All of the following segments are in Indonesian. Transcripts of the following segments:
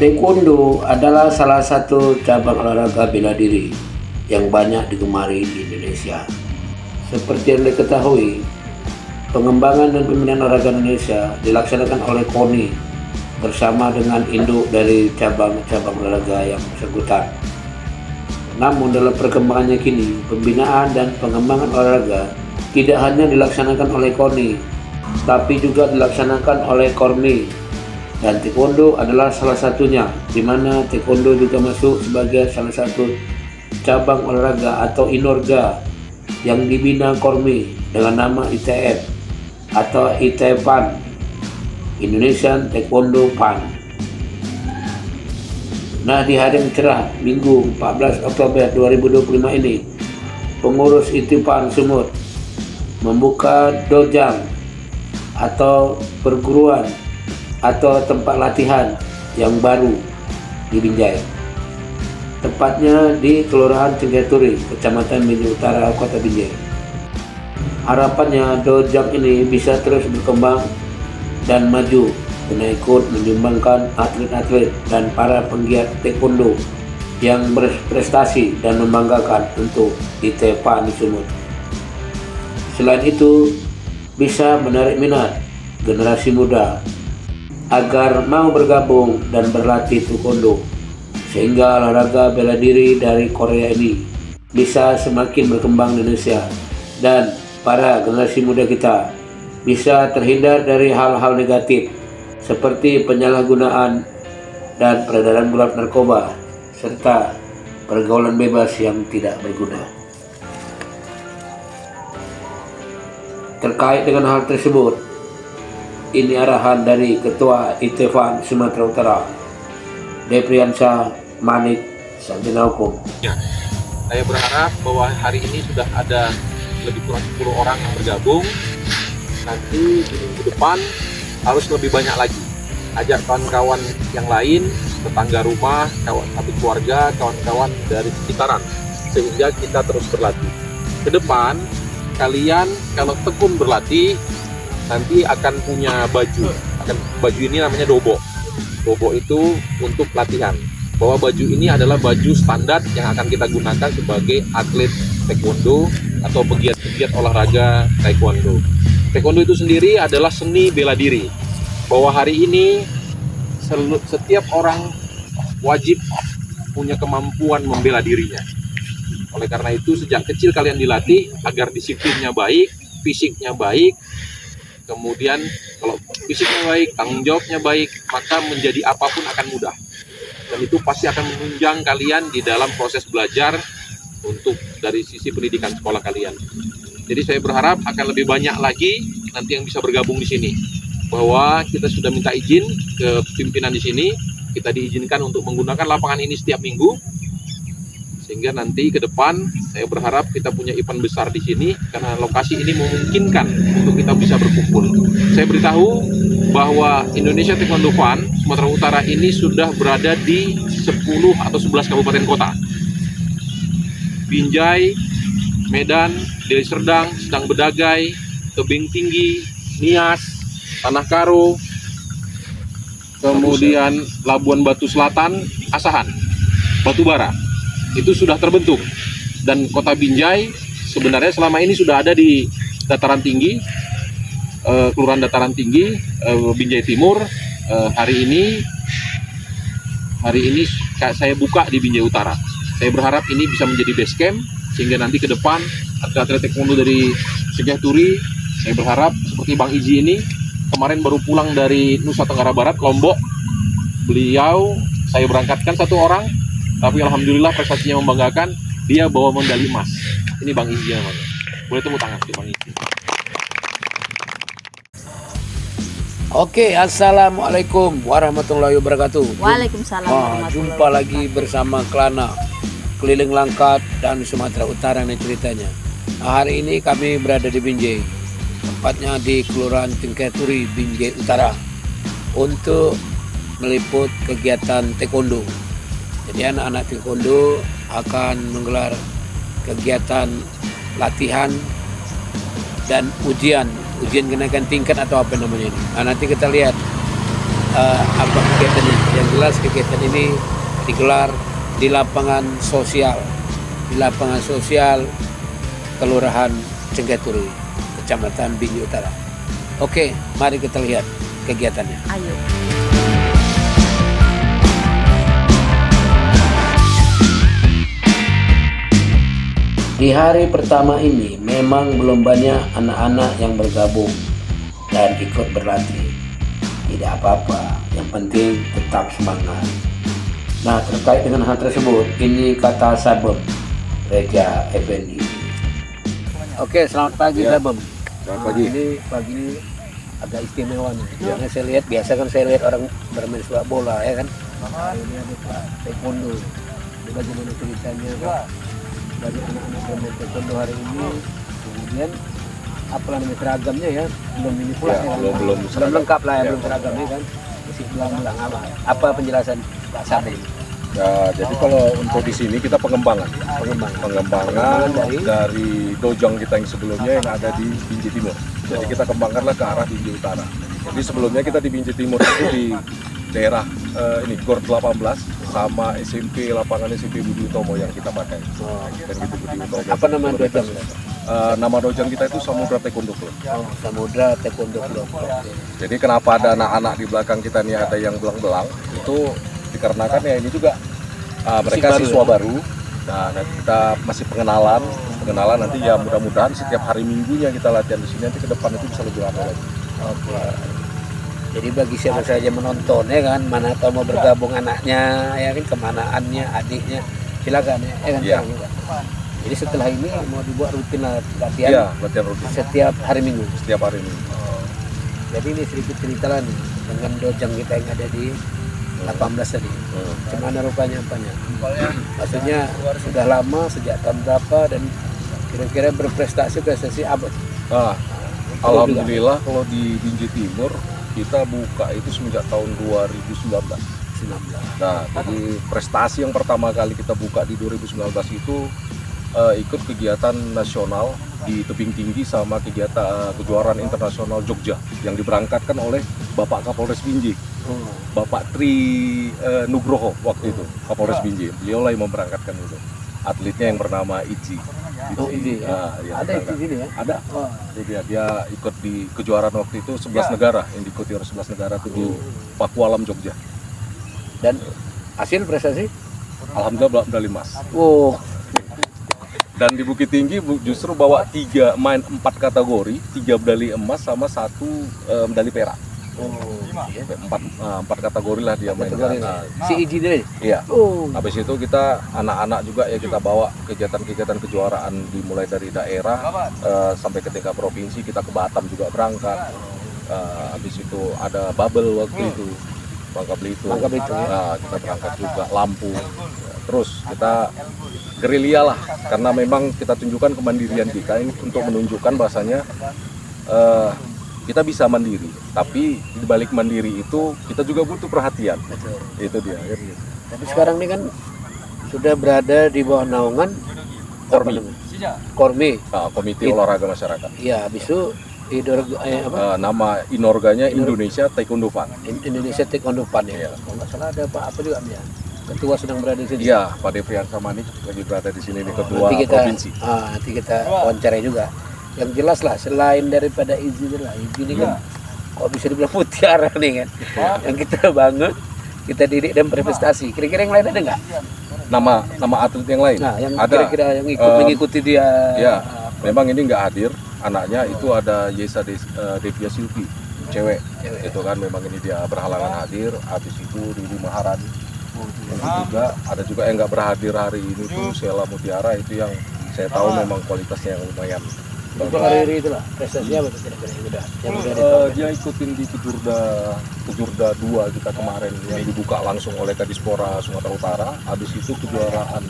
Taekwondo adalah salah satu cabang olahraga bela diri yang banyak digemari di Indonesia. Seperti yang diketahui, pengembangan dan pembinaan olahraga Indonesia dilaksanakan oleh KONI bersama dengan induk dari cabang-cabang olahraga yang bersangkutan. Namun dalam perkembangannya kini, pembinaan dan pengembangan olahraga tidak hanya dilaksanakan oleh KONI, tapi juga dilaksanakan oleh KORMI. Dan Taekwondo adalah salah satunya, di mana Taekwondo juga masuk sebagai salah satu cabang olahraga atau inorga yang dibina KORMI dengan nama ITF atau ITFAN, Indonesian Taekwondo Fund. Nah, di hari yang cerah Minggu 14 Oktober 2025 ini, pengurus ITFAN Sumut membuka dojang atau perguruan atau tempat latihan yang baru di Binjai. Tepatnya di Kelurahan Cengketuri, Kecamatan Binjai Utara, Kota Binjai. Harapannya dojang ini bisa terus berkembang dan maju guna ikut menyumbangkan atlet-atlet dan para penggiat taekwondo yang berprestasi dan membanggakan untuk ITFAN di Sumut. Selain itu, bisa menarik minat generasi muda agar mau bergabung dan berlatih taekwondo, sehingga olahraga bela diri dari Korea ini bisa semakin berkembang di Indonesia dan para generasi muda kita bisa terhindar dari hal-hal negatif seperti penyalahgunaan dan peredaran gelap narkoba serta pergaulan bebas yang tidak berguna. Terkait dengan hal tersebut, ini arahan dari Ketua ITFAN Sumatera Utara, Depriansyah Manik Sarjana Hukum. Ya, saya berharap bahwa hari ini sudah ada lebih kurang 10 orang yang bergabung. Nanti di minggu depan harus lebih banyak lagi. Ajak kawan-kawan yang lain, tetangga rumah, kawan satu keluarga, kawan-kawan dari sekitaran, sehingga kita terus berlatih. Ke depan, kalian kalau tekun berlatih, nanti akan punya baju. Baju ini namanya dobo. Dobo itu untuk latihan. Bahwa baju ini adalah baju standar yang akan kita gunakan sebagai atlet taekwondo atau pegiat-pegiat olahraga taekwondo. Taekwondo itu sendiri adalah seni bela diri. Bahwa hari ini setiap orang wajib punya kemampuan membela dirinya. Oleh karena itu sejak kecil kalian dilatih agar disiplinnya baik, fisiknya baik. Kemudian kalau fisiknya baik, tanggung jawabnya baik, maka menjadi apapun akan mudah. Dan itu pasti akan menunjang kalian di dalam proses belajar untuk dari sisi pendidikan sekolah kalian. Jadi saya berharap akan lebih banyak lagi nanti yang bisa bergabung di sini. Bahwa kita sudah minta izin ke pimpinan di sini, kita diizinkan untuk menggunakan lapangan ini setiap minggu. Sehingga nanti ke depan saya berharap kita punya event besar di sini karena lokasi ini memungkinkan untuk kita bisa berkumpul. Saya beritahu bahwa Indonesia Taekwondo Fund Sumatera Utara ini sudah berada di 10 atau 11 kabupaten kota. Binjai, Medan, Deli Serdang, Sedang Bedagai, Tebing Tinggi, Nias, Tanah Karo, kemudian Labuan Batu Selatan, Asahan, Batubara. Itu sudah terbentuk, dan kota Binjai sebenarnya selama ini sudah ada di dataran tinggi, kelurahan dataran tinggi, Binjai Timur. Hari ini saya buka di Binjai Utara. Saya berharap ini bisa menjadi base camp sehingga nanti ke depan atlet-atlet taekwondo dari Cengketuri, saya berharap seperti Bang Iji ini kemarin baru pulang dari Nusa Tenggara Barat, Lombok. Beliau saya berangkatkan 1 orang. Tapi alhamdulillah prestasinya membanggakan, dia bawa medali emas. Ini Bang Iji namanya. Boleh tepuk tangan di Bang Iji. Oke, assalamualaikum warahmatullahi wabarakatuh. Waalaikumsalam warahmatullahi Jumpa lagi bersama Klana Keliling Langkat dan Sumatera Utara nih ceritanya. Nah, hari ini kami berada di Binjai, tepatnya di Kelurahan Cengketuri, Binjai Utara, untuk meliput kegiatan taekwondo. Jadi anak-anak taekwondo akan menggelar kegiatan latihan dan ujian kenaikan tingkat atau apa namanya ini. Nah, nanti kita lihat apa kegiatannya. Yang jelas kegiatan ini digelar di lapangan sosial, Kelurahan Cengketuri, Kecamatan Binjai Utara. Oke, mari kita lihat kegiatannya. Ayo. Di hari pertama ini memang belum banyak anak-anak yang bergabung dan ikut berlatih. Tidak apa-apa, yang penting tetap semangat. Nah, terkait dengan hal tersebut, ini kata Sabem Reja Effendi. Oke, selamat pagi Sabem. Selamat pagi. Ini pagi ini agak istimewa nih. Karena saya lihat, biasa kan saya lihat orang bermain sepak bola ya kan. Ini ada Pak Taekwondo. Ini bagaimana ceritanya Pak? Banyak anak-anak bermain taekwondo hari ini, kemudian apa namanya seragamnya ya belum ini pula Ya, ya, belum lengkap lah ya, Ya. belum seragamnya kan masih belang-belang apa penjelasan Pak Sabri? Ya, jadi kalau untuk di sini kita pengembangan Dari- dari dojang kita yang sebelumnya yang ada di Binjai Timur. Jadi kita kembangkanlah ke arah Binjai Utara. Jadi sebelumnya kita di Binjai Timur itu di daerah ini Gor 18 sama SMP lapangan SMP Budi Utomo yang kita pakai. Dan gitu Budi Utomo. Apa nama dojang? Nama dojang kita itu Samudra Taekwondo Club. Samudra Taekwondo Club. Jadi kenapa ada anak-anak di belakang kita nih ada yang belang-belang itu dikarenakan ya ini juga mereka baru siswa ya? baru. Nah, nanti kita masih pengenalan nanti ya mudah-mudahan setiap hari minggunya kita latihan di sini nanti ke depan itu bisa lebih ramai lagi. Oke. Jadi bagi siapa saja menonton ya kan, mana tahu mau bergabung anaknya, ya kan kemanaannya, adiknya, silakan ya kan. Iya. Jadi setelah ini mau dibuat rutin latihan Iya, latihan rutin setiap hari Minggu. setiap hari minggu. Jadi ini sedikit cerita lah nih dengan dojang kita yang ada di 18 tadi. Gimana rupanya apanya? Maksudnya sudah lama sejak tahun berapa dan kira-kira prestasi apa? Nah, alhamdulillah kalau di Binjai Timur kita buka itu semenjak tahun 2019. 19. Nah, jadi prestasi yang pertama kali kita buka di 2019 itu ikut kegiatan nasional di tebing tinggi sama kegiatan kejuaraan internasional Jogja yang diberangkatkan oleh Bapak Kapolres Binjai, Oh, Bapak Tri Nugroho waktu itu, Kapolres Binjai. Beliau lah yang memberangkatkan itu. Atletnya yang bernama Iji. oh ini ya. Nah, yang Ada berangkat. di sini ya? Ada. Oh, Jadi dia ikut di kejuaraan waktu itu 11 negara yang diikuti oleh 11 negara itu di Pakualam Jogja. dan hasil prestasi? Alhamdulillah medali emas. Oh, Dan di Bukit Tinggi justru bawa 4 kategori, 3 medali emas sama 1 medali perak. Empat kategori lah dia mainkan. Nah, si Iji deh. iya. Oh, Habis itu kita anak-anak juga ya kita bawa kegiatan-kegiatan kejuaraan dimulai dari daerah sampai ke tingkat provinsi, kita ke Batam juga berangkat. Habis itu ada bubble waktu itu, Bangka Belitung. Nah, kita berangkat juga Lampung. Terus kita gerilya lah karena memang kita tunjukkan kemandirian kita ini untuk menunjukkan bahasanya kita bisa mandiri, tapi di balik mandiri itu kita juga butuh perhatian. betul. Itu dia. Tapi sekarang ini kan sudah berada di bawah naungan Kormi. Kormi. Nah, Komite Olahraga Masyarakat. Iya, habis itu Nama inorganya Indonesia Taekwondo Fund. Indonesia Taekwondo Fund ya. Iya. Kalau nggak salah ada apa juga ya. Ketua sedang berada di sini. Iya, Pak Devrian Samanik lagi berada di sini nih, ketua nanti kita, provinsi. nanti kita wawancarai juga. Yang jelas lah, selain daripada izin lah, izin ini kan kok bisa dibilang mutiara nih kan. Yang kita bangun, kita didik dan berprestasi. Kira-kira yang lain ada nggak? Nama atlet yang lain Nah, yang ada. kira-kira yang ikut mengikuti dia. Ya, memang ini nggak hadir. Anaknya itu ada Yesa Devia Silvi, cewek. Itu kan memang ini dia berhalangan hadir. Habis itu Riri Maharani. Itu juga ada juga yang nggak berhadir hari ini tuh Sheila Mutiara, itu yang saya tahu memang kualitasnya yang lumayan Untuk hari itulah prestasinya apa tuh kira-kira yang udah dia ikutin di Kejurda 2 kita kemarin yang dibuka langsung oleh Kadispora Sumatera Utara. Habis itu kejuaraan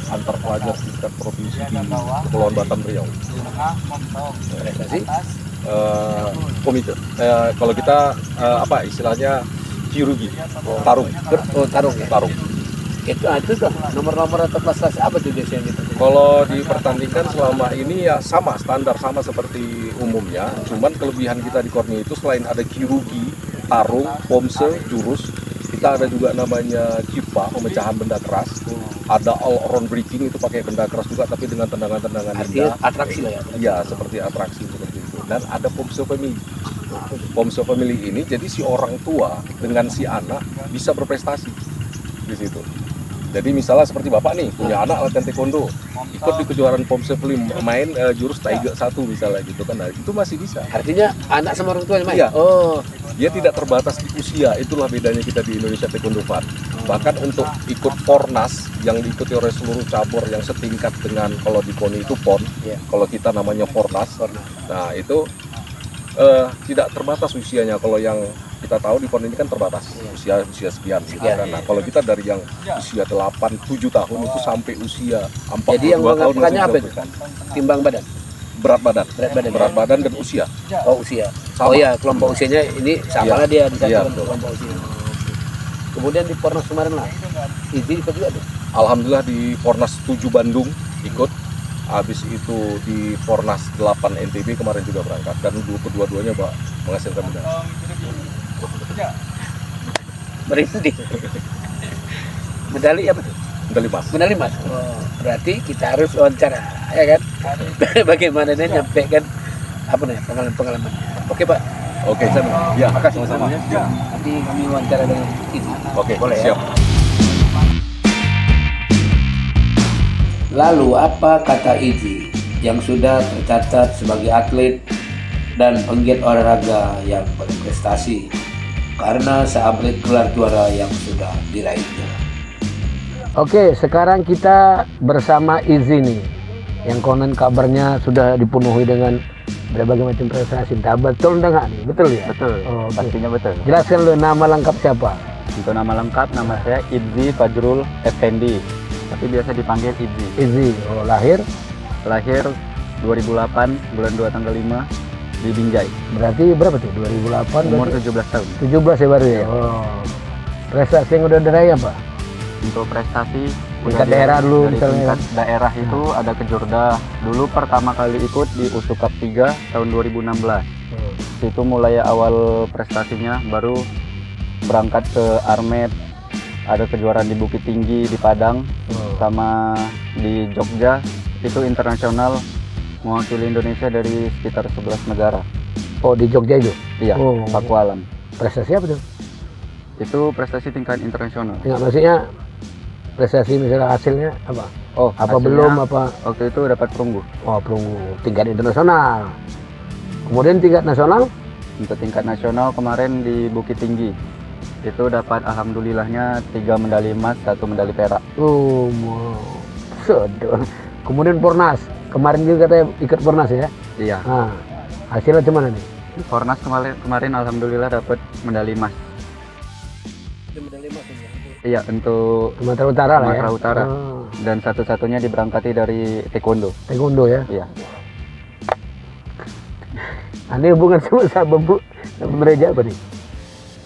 antar pelajar tingkat provinsi di Kepulauan Batam Riau. prestasi. Komite kalau kita apa istilahnya kirurgi, tarung. Tarung ya. Tarung. Itu tuh nomor-nomor atau prestasi apa tuh biasanya gitu? Kalau dipertandingkan selama ini ya sama standar, sama seperti umumnya. Cuman kelebihan kita di Korni itu selain ada kirugi, tarung, pomse, jurus, kita ada juga namanya kipa, pemecahan benda keras. Ada all around breaking, itu pakai benda keras juga tapi dengan tendangan-tendangan Artinya indah. atraksi lah ya. Iya, seperti atraksi seperti itu. Dan ada pomse family. Pomse family ini jadi si orang tua dengan si anak bisa berprestasi di situ. Jadi misalnya seperti bapak nih punya anak latihan taekwondo, ikut di kejuaraan pomse family main jurus Taige 1 misalnya gitu kan, nah, itu masih bisa. Artinya anak sama orang tuanya main? Iya. Oh, Dia tidak terbatas di usia, itulah bedanya kita di Indonesia Taekwondo Fun. Bahkan untuk ikut Fornas yang diikuti oleh seluruh cabur yang setingkat dengan, kalau di KONI itu PON, Iya. kalau kita namanya Fornas. Nah itu tidak terbatas usianya. Kalau yang kita tahu di PON ini kan terbatas usia sekian gitu Sekian, kan. Nah, kalau kita dari yang usia 8-7 tahun itu sampai usia 42 jadi yang tahun mengapakannya masih apa itu? bisa. Timbang badan? Berat badan. Berat badan. Dan usia. Oh, usia. Sama. Oh iya, kelompok usianya ini sama lah dia di Iya, satu kelompok usia. Kemudian di Pornas kemarin lah, ini ikut juga tuh. Alhamdulillah di Fornas 7 Bandung ikut. Habis itu di Fornas 8 NTB kemarin juga berangkat. Dan kedua-duanya menghasilkan medali. Berhenti. Medali apa tuh? Medali emas. Medali emas. Oh, berarti kita harus wawancara, ya kan? Bagaimana dia nyampaikan apa nih pengalaman-pengalaman. Oke Pak. Oke, ya, sama-sama. Nanti kami wawancara dengan itu. Oke, boleh siap. ya? Lalu apa kata Izzy yang sudah tercatat sebagai atlet dan penggiat olahraga yang berprestasi karena seabrik gelar juara yang sudah diraihnya? Oke, sekarang kita bersama Izzy nih, yang konon kabarnya sudah dipenuhi dengan berbagai macam prestasi. Entah betul enggak nih? Betul ya? Betul, Oh, oke. pastinya betul. Jelaskan lu nama lengkap siapa? Untuk nama lengkap, nama saya Izzy Fajrul Effendi, tapi biasa dipanggil Izzy. Izzy. Oh, lahir? Lahir 2008, bulan 2 tanggal 5 di Binjai. Berarti berapa tuh? 2008? Umur berarti? 17 tahun. 17 ya baru ya? Oh. Prestasi yang udah diraih apa? Untuk prestasi Tingkat daerah dulu dari misalnya. tingkat daerah itu ada Kejurda. Dulu pertama kali ikut di USU Cup 3 tahun 2016. Situ mulai awal prestasinya, baru berangkat ke Armet, ada kejuaraan di Bukit Tinggi, di Padang, sama di Jogja. Itu internasional, mewakili Indonesia dari sekitar 11 negara. Oh, di Jogja itu? Iya, Oh. Pakualam. Prestasi apa tuh? Itu prestasi tingkat internasional. Enggak, maksudnya prestasi misalnya hasilnya apa? Oh, Apa hasilnya belum apa? Waktu itu dapat perunggu. Oh, perunggu tingkat internasional. Kemudian tingkat nasional? Untuk tingkat nasional kemarin di Bukit Tinggi, itu dapat alhamdulillahnya 3 medali emas, 1 medali perak. Oh, wow. Sedih. Kemudian Pornas. Kemarin juga katanya ikut Pornas ya? Iya. Nah, hasilnya gimana nih? Di Fornas kemarin alhamdulillah dapat medali emas. Medali emas ya? Iya, untuk Sumatera Utara lah ya? Sumatera Utara. Oh, Dan satu-satunya diberangkati dari taekwondo. taekwondo ya? Iya. Ini hubungan sama sahabat Bu gereja apa nih?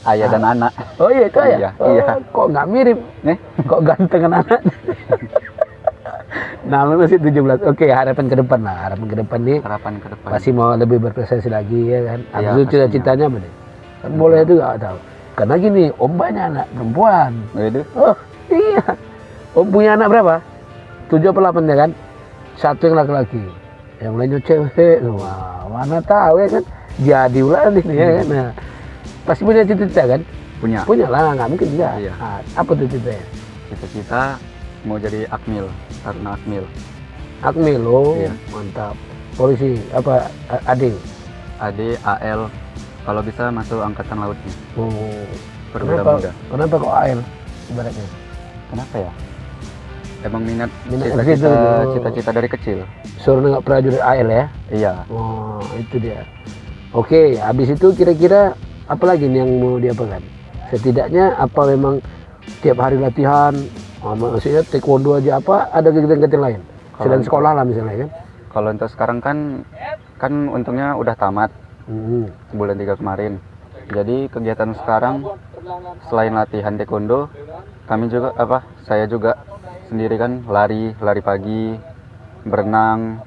Ayah dan anak. Oh iya itu ya? Iya, Oh, iya. Kok nggak mirip? Kok ganteng anak? Nah, lu masih 17. Oke, harapan ke depan lah. Harapan ke depan nih Harapan ke depan. pasti mau lebih berprestasi lagi ya kan. Iya, Habis itu pastinya. cita-citanya apa nih? Kan boleh itu nggak tahu. Karena gini, Om banyak anak perempuan. Waduh. Oh iya. Om punya anak berapa? 7 atau 8 ya kan? 1 yang laki-laki. Yang lainnya cewek. Wah, mana tahu ya kan? Jadi ulah nih ya kan. Nah, pasti punya cita-cita kan? Punya. Punya lah, nggak mungkin enggak. Iya. Nah, apa tuh cita-citanya? Cita-cita mau jadi Akmil, Taruna Akmil. Akmil, oh Iya. mantap. Polisi, apa AD? AD, AL, kalau bisa masuk angkatan lautnya. Oh, Perwira kenapa, muda. kenapa kok AL ibaratnya? Kenapa ya? Emang minat Minat cita-cita, itu. cita-cita dari kecil. Suruh nggak prajurit AL ya? Iya. Oh, itu dia. Oke, habis itu kira-kira apa lagi nih yang mau diapakan? Setidaknya apa memang tiap hari latihan? Oh, maksudnya taekwondo aja apa? Ada kegiatan-kegiatan lain? Selain sekolah lah misalnya kan? Kalau untuk sekarang kan untungnya udah tamat Hmm. bulan 3 kemarin. Jadi kegiatan sekarang selain latihan taekwondo, kami juga saya juga sendiri kan lari pagi, berenang.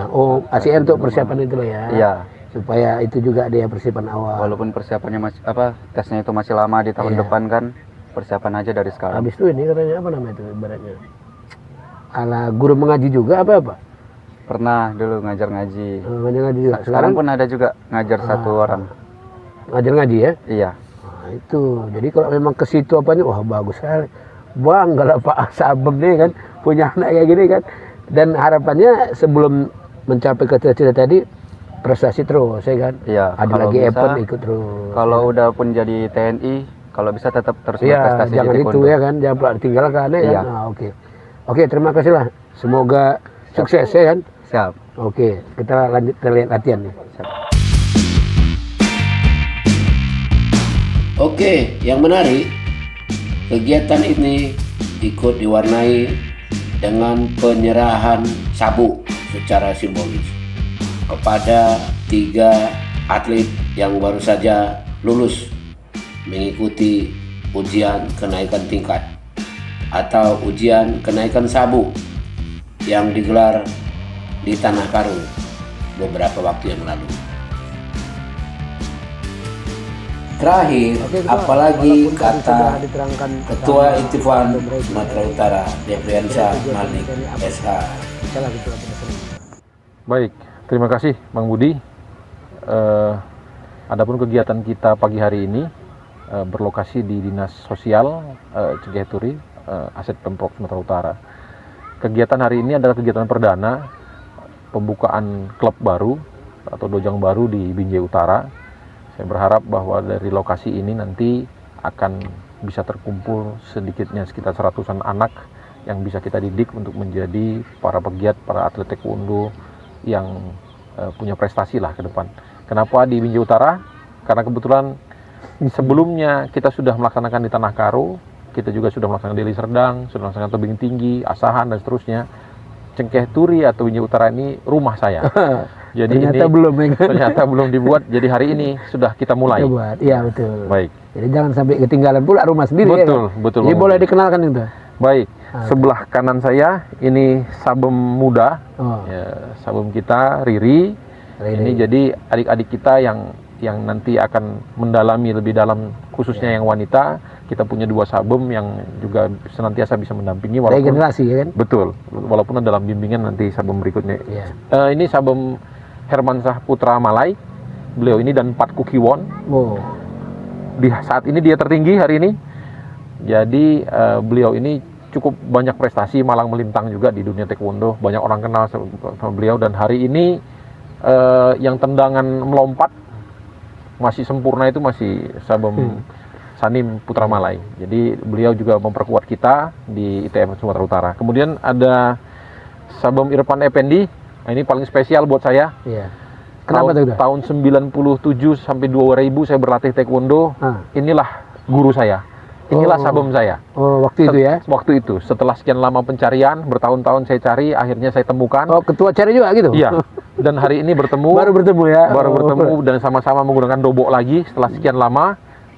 Oh, ACR untuk persiapan itu loh ya. Iya. Supaya itu juga dia persiapan awal. Walaupun persiapannya masih tesnya itu masih lama di tahun depan kan, persiapan aja dari sekarang. Habis itu ini katanya apa namanya itu ibaratnya? Ala guru mengaji juga apa? Pernah dulu ngajar ngaji. Ngajar ngaji juga. Sekarang pun ada juga ngajar satu orang. Ngajar ngaji ya? Iya. Nah, itu. Jadi kalau memang ke situ apanya, wah bagus sekali. Bangga lah Pak Sabem nih kan punya anak kayak gini kan. Dan harapannya sebelum mencapai cita-cita tadi prestasi terus ya kan. Iya. Ada kalau lagi bisa, event ikut terus. Kalau udah pun jadi TNI, kalau bisa tetap terus Iya, berprestasi di jangan itu taekwondo. ya kan, jangan pula ditinggalkan ya Iya. kan. Nah, oke, terima kasih lah. Semoga sukses ya kan. Siap. Oke, kita lanjut ke latihan nih. Siap. Oke, yang menarik, kegiatan ini ikut diwarnai dengan penyerahan sabuk secara simbolis kepada 3 atlet yang baru saja lulus mengikuti ujian kenaikan tingkat atau ujian kenaikan sabuk yang digelar di Tanah Karo beberapa waktu yang lalu. Terakhir, apalagi kata Ketua Itifan Sumatera Utara, Devriansyah Malik, SH. Baik, terima kasih Bang Budi. Adapun kegiatan kita pagi hari ini berlokasi di Dinas Sosial Cengkeh-Turi, Aset Pemprov Sumatera Utara. Kegiatan hari ini adalah kegiatan perdana pembukaan klub baru atau dojang baru di Binjai Utara. Saya berharap bahwa dari lokasi ini nanti akan bisa terkumpul sedikitnya sekitar 100-an anak yang bisa kita didik untuk menjadi para pegiat, para atlet taekwondo yang punya prestasi lah ke depan. Kenapa di Binjai Utara? Karena kebetulan sebelumnya kita sudah melaksanakan di Tanah Karo, kita juga sudah melaksanakan di Deli Serdang, sudah melaksanakan tebing tinggi, Asahan dan seterusnya. Cengkeh-Turi atau Binjai Utara ini rumah saya. Jadi ternyata belum dibuat. Jadi hari ini sudah kita mulai. Iya betul. Baik. Jadi jangan sampai ketinggalan pula rumah sendiri. Betul, ya, betul. Jadi boleh dikenalkan itu. Baik. Sebelah kanan saya ini Sabem muda. Ya, Sabem kita Riri. Ini jadi adik-adik kita yang nanti akan mendalami lebih dalam, khususnya yang wanita. Kita punya 2 sabem yang juga senantiasa bisa mendampingi walaupun regenerasi ya kan? Betul, walaupun dalam bimbingan nanti sabem berikutnya. Yeah. Ini sabem Hermansyah Putra Malai. Beliau ini dan Pat Kukiwon. Di saat ini dia tertinggi hari ini. Jadi beliau ini cukup banyak prestasi, malang melintang juga di dunia taekwondo. Banyak orang kenal sama beliau, dan hari ini yang tendangan melompat masih sempurna itu masih sabem Sanim Putra Malai. Jadi beliau juga memperkuat kita di ITF Sumatera Utara. Kemudian ada sabem Irfan Effendi. Nah, ini paling spesial buat saya. Iya. Kenapa tuh? Tahun 97 sampai 2000 saya berlatih taekwondo. Inilah guru saya. Inilah sabem saya. Waktu itu ya? Waktu itu. Setelah sekian lama pencarian, bertahun-tahun saya cari, akhirnya saya temukan. Ketua cari juga gitu? Iya. Dan hari ini bertemu. Baru bertemu ya? Baru bertemu dan sama-sama menggunakan dobok lagi setelah sekian lama.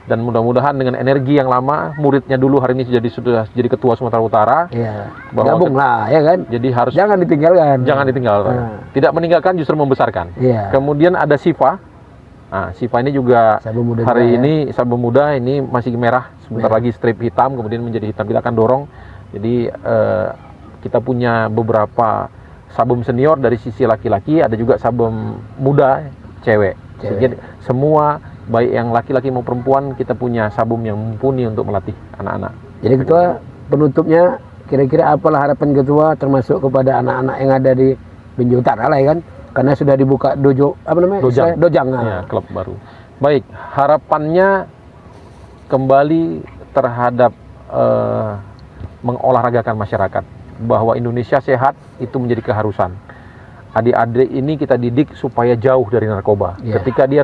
Dan mudah-mudahan dengan energi yang lama, muridnya dulu hari ini sudah jadi ketua Sumatera Utara. Iya. Gabung lah ya kan? Jadi harus jangan ditinggalkan. Jangan ditinggalkan. Tidak meninggalkan, justru membesarkan. Iya. Kemudian ada Siva. Nah, Siva ini juga hari ini sabem muda, ini masih merah, sebentar lagi strip hitam, kemudian menjadi hitam. Kita akan dorong. Jadi kita punya beberapa sabem senior dari sisi laki-laki, ada juga sabem muda cewek. Jadi semua baik yang laki-laki maupun perempuan, kita punya sabum yang mumpuni untuk melatih anak-anak. Jadi ketua, penutupnya kira-kira apalah harapan ketua termasuk kepada anak-anak yang ada di Binjai Utara lah ya kan? Karena sudah dibuka dojo, apa namanya? Dojang. Ya, klub baru. Baik, harapannya kembali terhadap mengolahragakan masyarakat, bahwa Indonesia sehat itu menjadi keharusan. Adik-adik ini kita didik supaya jauh dari narkoba. Ketika dia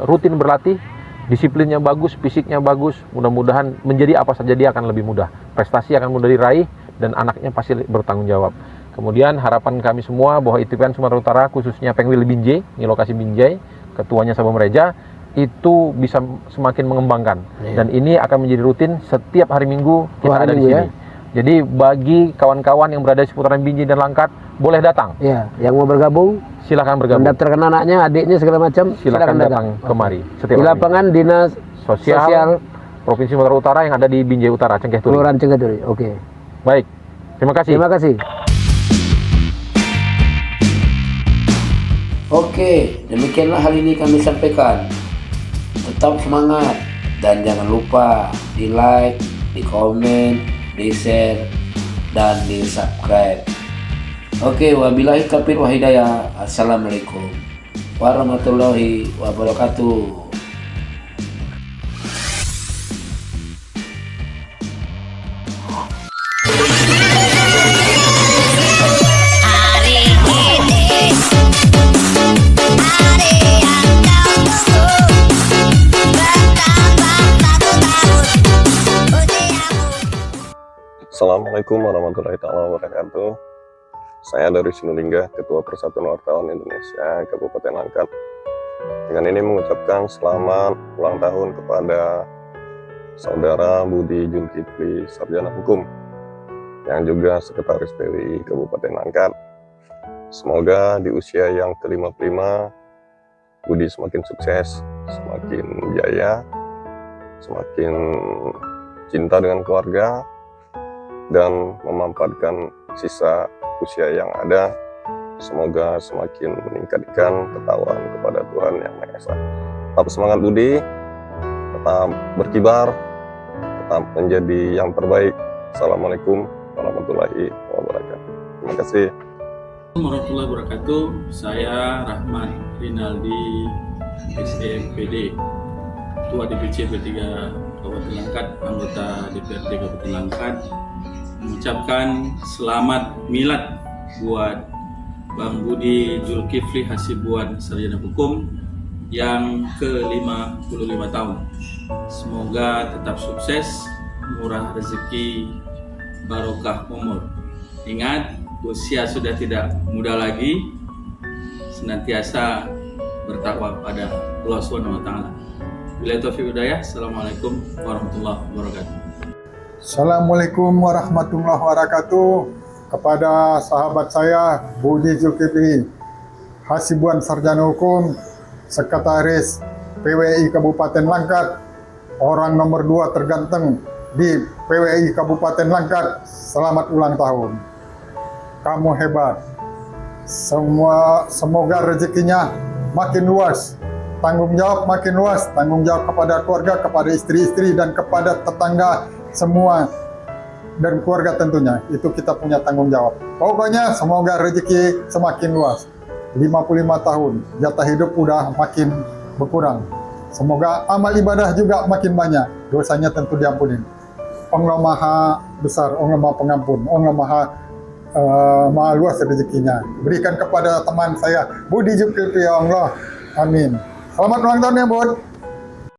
rutin berlatih, disiplinnya bagus, fisiknya bagus, mudah-mudahan menjadi apa saja dia akan lebih mudah. Prestasi akan mudah diraih dan anaknya pasti bertanggung jawab. Kemudian harapan kami semua bahwa ITPN Sumatera Utara, khususnya Pengwil Binjai, ini lokasi Binjai, ketuanya Sabem Reja, itu bisa semakin mengembangkan. Dan ini akan menjadi rutin setiap hari Minggu kita ada di sini. Jadi bagi kawan-kawan yang berada di seputaran Binjai dan Langkat boleh datang. Ya, yang mau bergabung Silakan bergabung. mendaftarkan anaknya, adiknya segala macam, Silakan datang kemari setiap di hari lapangan Dinas Sosial Provinsi Sumatera Utara yang ada di Binjai Utara, Cengkeh Turi. Kelurahan Cengkeh Turi. Oke. Baik. Terima kasih. Terima kasih. Oke, demikianlah hal ini kami sampaikan. Tetap semangat dan jangan lupa di like, di komen, di share, dan di subscribe. Oke, wabillahi taufiq wal hidayah. Assalamualaikum warahmatullahi wabarakatuh. Assalamualaikum warahmatullahi wabarakatuh. Saya dari Sinulingga, Ketua Persatuan Wartawan Indonesia Kabupaten Langkat. Dengan ini mengucapkan selamat ulang tahun kepada Saudara Budi Zulkifli, Sarjana Hukum, yang juga Sekretaris PWI Kabupaten Langkat. Semoga di usia yang ke-55, Budi semakin sukses, semakin jaya, semakin cinta dengan keluarga, dan memanfaatkan sisa usia yang ada. Semoga semakin meningkatkan ketakwaan kepada Tuhan Yang Maha Esa. Tetap semangat Budi, tetap berkibar, tetap menjadi yang terbaik. Assalamualaikum warahmatullahi wabarakatuh. Terima kasih. Warahmatullahi wabarakatuh. Saya Rahmat Rinaldi, SMPD, Ketua DPC P3 Kabupaten Langkat, anggota DPRD Kabupaten Langkat, mengucapkan selamat milad buat Bang Budi Zulkifli Hasibuan, Sarjana Hukum yang ke-55 tahun. Semoga tetap sukses, murah rezeki, barokah umur. Ingat, usia sudah tidak muda lagi, senantiasa bertakwa pada Allah Subhanahu wa taala. Billahi taufiq wal hidayah. Assalamualaikum warahmatullahi wabarakatuh. Assalamualaikum warahmatullahi wabarakatuh. Kepada sahabat saya Budi Zulkifli Hasibuan, Sarjana Hukum, Sekretaris PWI Kabupaten Langkat, orang nomor 2 terganteng di PWI Kabupaten Langkat. Selamat ulang tahun. Kamu hebat. Semoga rezekinya makin luas, tanggung jawab makin luas, tanggung jawab kepada keluarga, kepada istri-istri, dan kepada tetangga semua, dan keluarga tentunya. Itu kita punya tanggung jawab. Pokoknya semoga rezeki semakin luas. 55 tahun, jatah hidup udah makin berkurang. Semoga amal ibadah juga makin banyak, dosanya tentu diampuni. Allah Maha Besar, Allah Maha Pengampun, Allah Maha luas rezekinya. Berikan kepada teman saya Budi Zulkifli, ya Allah. Amin. Selamat ulang tahun ya Bud.